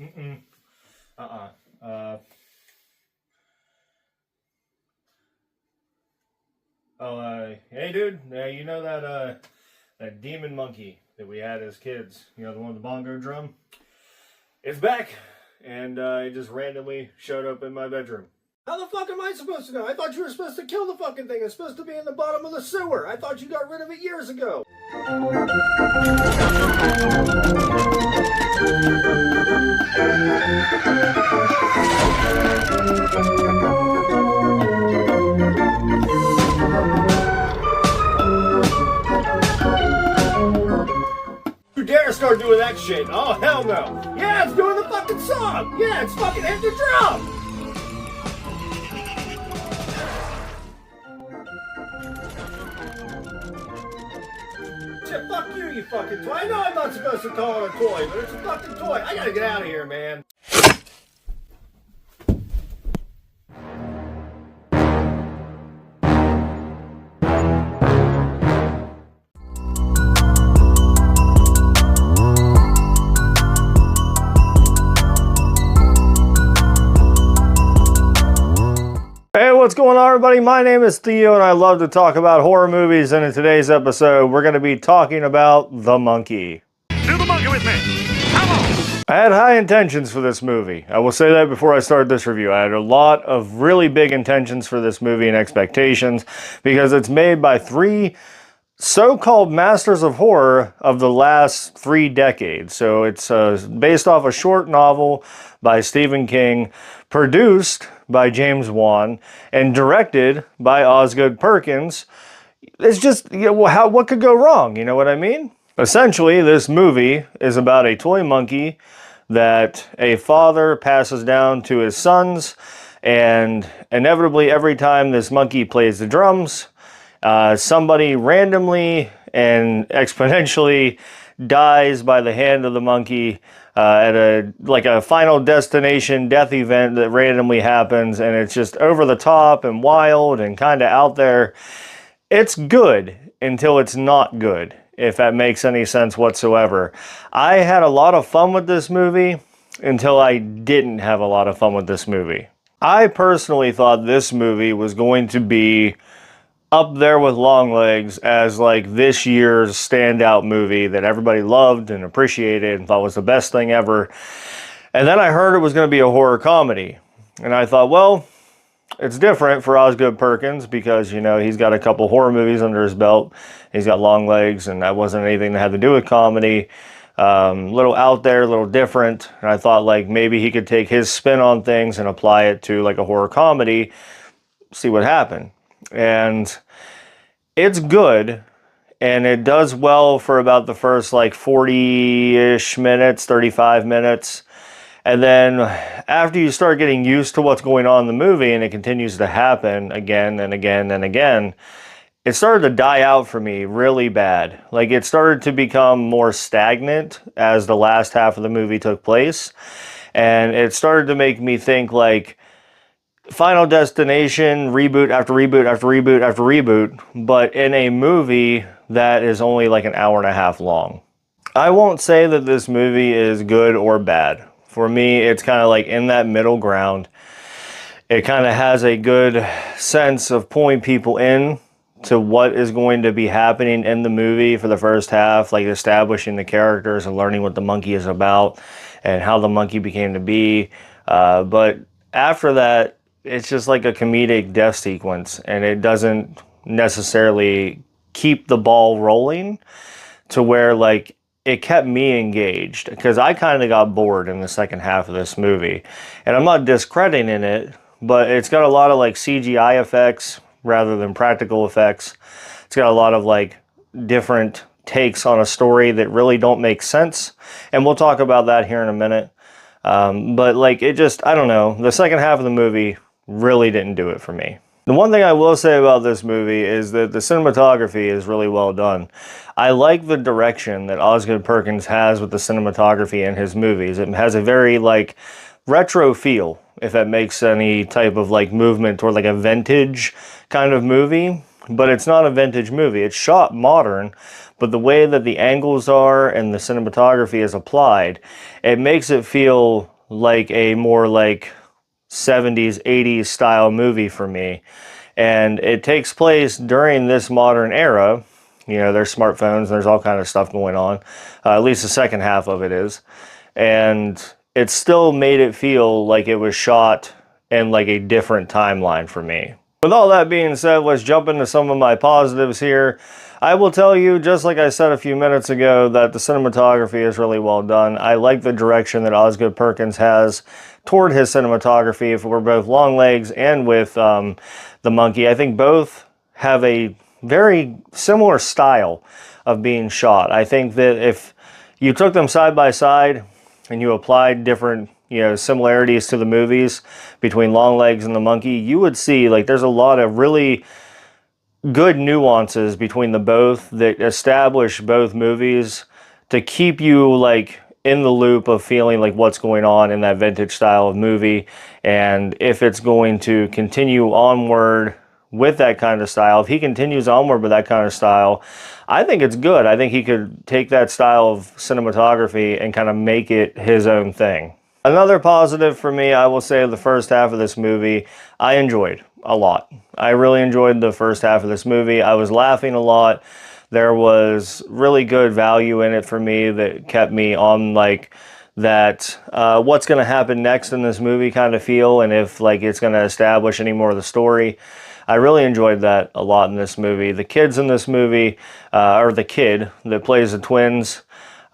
Mm-mm. Hey dude, you know that demon monkey that we had as kids? You know, the one with the bongo drum? It's back, and it just randomly showed up in my bedroom. How the fuck am I supposed to know? I thought you were supposed to kill the fucking thing. It's supposed to be in the bottom of the sewer. I thought you got rid of it years ago. You dare start doing that shit? Oh, hell no. Yeah, it's doing the fucking song. Yeah, it's fucking hit the drum. Shit, fuck you, you fucking toy. I know I'm not supposed to call it a toy, but it's a fucking toy. I gotta get out of here, man. Hey, what's going on, everybody? My name is Theo, and I love to talk about horror movies, and in today's episode, we're going to be talking about The Monkey. Do the monkey with me! Come on! I had high intentions for this movie. I will say that before I start this review. I had a lot of really big intentions for this movie and expectations, because it's made by three so-called masters of horror of the last 3 decades. So it's based off a short novel by Stephen King, produced by James Wan, and directed by Osgood Perkins. It's just, you know, what could go wrong? You know what I mean? Essentially, this movie is about a toy monkey that a father passes down to his sons, and inevitably every time this monkey plays the drums, somebody randomly and exponentially dies by the hand of the monkey at a final destination death event that randomly happens, and it's just over the top and wild and kind of out there. It's good until it's not good, if that makes any sense whatsoever. I had a lot of fun with this movie until I didn't have a lot of fun with this movie. I personally thought this movie was going to be up there with Longlegs as like this year's standout movie that everybody loved and appreciated and thought was the best thing ever. And then I heard it was going to be a horror comedy. And I thought, well, it's different for Osgood Perkins because, you know, he's got a couple horror movies under his belt. He's got Longlegs, and that wasn't anything that had to do with comedy. Little out there, a little different. And I thought like maybe he could take his spin on things and apply it to like a horror comedy, see what happened. And it's good, and it does well for about the first like 40-ish minutes, 35 minutes. And then after you start getting used to what's going on in the movie and it continues to happen again and again and again, it started to die out for me really bad. Like it started to become more stagnant as the last half of the movie took place. And it started to make me think like, Final Destination, reboot after reboot after reboot after reboot, but in a movie that is only like an hour and a half long. I won't say that this movie is good or bad. For me, it's kind of like in that middle ground. It kind of has a good sense of pulling people in to what is going to be happening in the movie for the first half, like establishing the characters and learning what the monkey is about and how the monkey became to be. But after that, it's just like a comedic death sequence, and it doesn't necessarily keep the ball rolling to where like it kept me engaged, because I kind of got bored in the second half of this movie. And I'm not discrediting it, but it's got a lot of like CGI effects rather than practical effects. It's got a lot of like different takes on a story that really don't make sense, and we'll talk about that here in a minute. But like it just, I don't know, the second half of the movie really didn't do it for me. The one thing I will say about this movie is that the cinematography is really well done. I like the direction that Osgood Perkins has with the cinematography in his movies. It has a very like retro feel, if that makes any type of like movement toward like a vintage kind of movie. but it's not a vintage movie. It's shot modern, but the way that the angles are and the cinematography is applied, it makes it feel like a more like 70s, 80s style movie for me. And it takes place during this modern era. You know, there's smartphones, there's all kind of stuff going on. At least the second half of it is. And it still made it feel like it was shot in like a different timeline for me. With all that being said, let's jump into some of my positives here. I will tell you, just like I said a few minutes ago, that the cinematography is really well done. I like the direction that Osgood Perkins has toward his cinematography for both Longlegs and with The Monkey. I think both have a very similar style of being shot. I think that if you took them side by side and you applied different, similarities to the movies between Longlegs and The Monkey, you would see like there's a lot of really good nuances between the both that establish both movies to keep you like in the loop of feeling like what's going on in that vintage style of movie, and if it's going to continue onward with that kind of style. If he continues onward with that kind of style, I think it's good. I think he could take that style of cinematography and kind of make it his own thing. Another positive for me, I will say, the first half of this movie, I enjoyed a lot. I really enjoyed the first half of this movie. I was laughing a lot. There was really good value in it for me that kept me on like that what's going to happen next in this movie kind of feel, and if like it's going to establish any more of the story. I really enjoyed that a lot in this movie. The kids in this movie, or the kid that plays the twins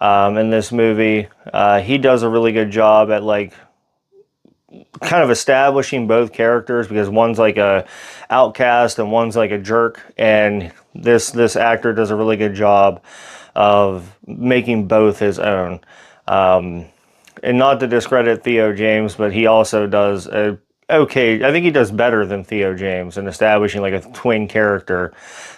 in this movie, he does a really good job at like kind of establishing both characters, because one's like a outcast and one's like a jerk, and this actor does a really good job of making both his own. And not to discredit Theo James, but he also does okay, I think he does better than Theo James in establishing like a twin character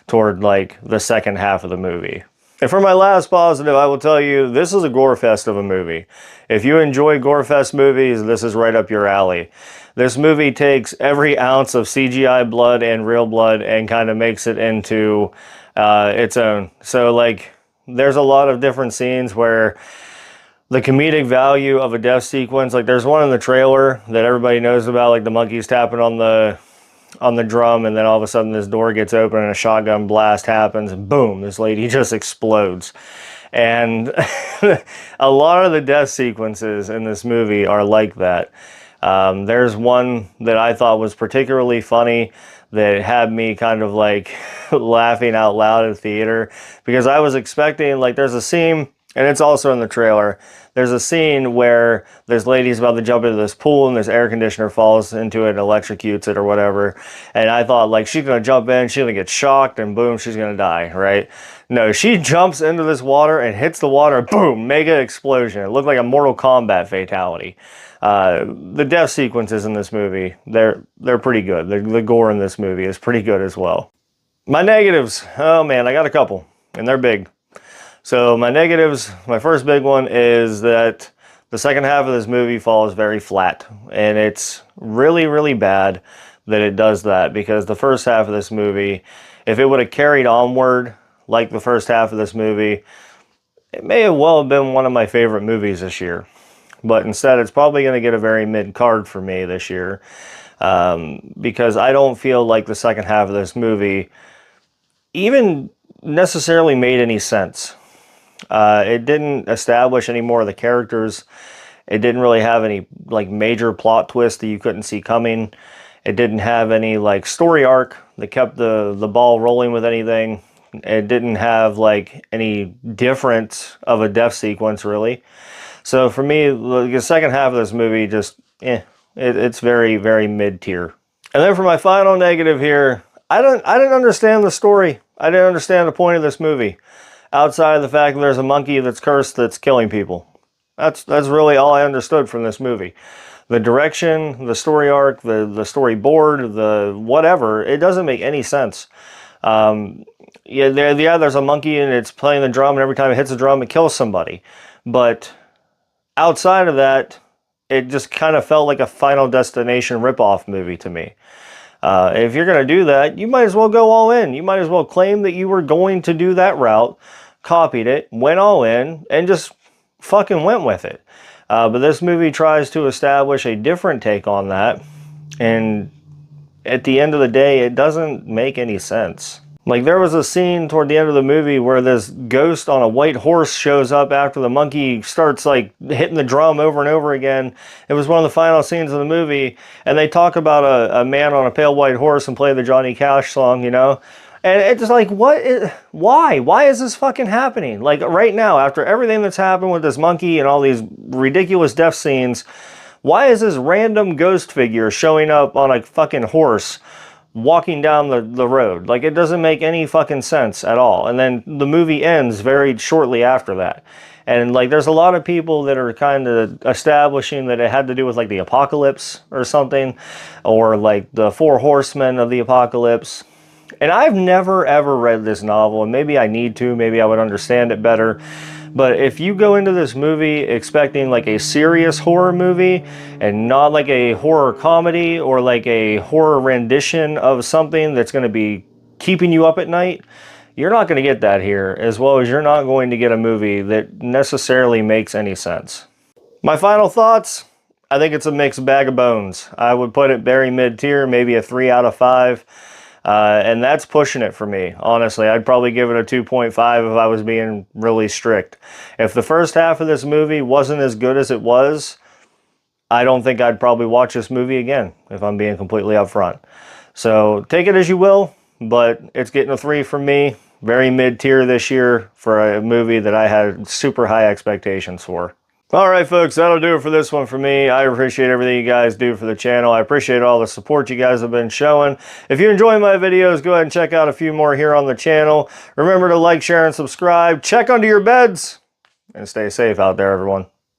toward like the second half of the movie. And for my last positive, I will tell you, this is a gore fest of a movie. If you enjoy gore fest movies, this is right up your alley. This movie takes every ounce of CGI blood and real blood and kind of makes it into its own. So like, there's a lot of different scenes where the comedic value of a death sequence, like there's one in the trailer that everybody knows about, like the monkey's tapping on the drum, and then all of a sudden this door gets open and a shotgun blast happens, and boom, this lady just explodes. And a lot of the death sequences in this movie are like that. There's one that I thought was particularly funny that had me kind of like laughing out loud in the theater, because I was expecting, like, there's a scene, and it's also in the trailer, there's a scene where this lady's about to jump into this pool and this air conditioner falls into it and electrocutes it or whatever. And I thought, like, she's going to jump in, she's going to get shocked, and boom, she's going to die, right? No, she jumps into this water and hits the water, boom, mega explosion. It looked like a Mortal Kombat fatality. The death sequences in this movie, they're pretty good. The gore in this movie is pretty good as well. My negatives, oh man, I got a couple, and they're big. So my negatives, my first big one is that the second half of this movie falls very flat, and it's really, really bad that it does that, because the first half of this movie, if it would have carried onward like the first half of this movie, it may have well been one of my favorite movies this year. But instead, it's probably going to get a very mid-card for me this year, because I don't feel like the second half of this movie even necessarily made any sense. It didn't establish any more of the characters. It didn't really have any like major plot twists that you couldn't see coming. It didn't have any like story arc that kept the ball rolling with anything. It didn't have like any difference of a death sequence really. So for me, the second half of this movie just, it's very, very mid-tier. And then for my final negative here, I didn't understand the story. I didn't understand the point of this movie, outside of the fact that there's a monkey that's cursed that's killing people. That's really all I understood from this movie. The direction, the story arc, the storyboard, the whatever, it doesn't make any sense. There's a monkey and it's playing the drum, and every time it hits the drum, it kills somebody. But outside of that, it just kind of felt like a Final Destination ripoff movie to me. If you're going to do that, you might as well go all in. You might as well claim that you were going to do that route, copied it, went all in, and just fucking went with it. But this movie tries to establish a different take on that, and at the end of the day, it doesn't make any sense. Like, there was a scene toward the end of the movie where this ghost on a white horse shows up after the monkey starts, like, hitting the drum over and over again. It was one of the final scenes of the movie, and they talk about a man on a pale white horse and play the Johnny Cash song, you know? And it's like, why? Why is this fucking happening? Like, right now, after everything that's happened with this monkey and all these ridiculous death scenes, why is this random ghost figure showing up on a fucking horse walking down the road? Like, it doesn't make any fucking sense at all. And then the movie ends very shortly after that. And, like, there's a lot of people that are kind of establishing that it had to do with, like, the apocalypse or something, or, like, the four horsemen of the apocalypse. And I've never, ever read this novel, and maybe I need to, maybe I would understand it better. But if you go into this movie expecting like a serious horror movie and not like a horror comedy or like a horror rendition of something that's going to be keeping you up at night, you're not going to get that here, as well as you're not going to get a movie that necessarily makes any sense. My final thoughts, I think it's a mixed bag of bones. I would put it very mid-tier, maybe a 3 out of 5. And that's pushing it for me. Honestly, I'd probably give it a 2.5 if I was being really strict. If the first half of this movie wasn't as good as it was, I don't think I'd probably watch this movie again, if I'm being completely upfront. So take it as you will, but it's getting a 3 from me. Very mid-tier this year for a movie that I had super high expectations for. Alright folks, that'll do it for this one for me. I appreciate everything you guys do for the channel. I appreciate all the support you guys have been showing. If you enjoy my videos, go ahead and check out a few more here on the channel. Remember to like, share, and subscribe. Check under your beds, and stay safe out there, everyone.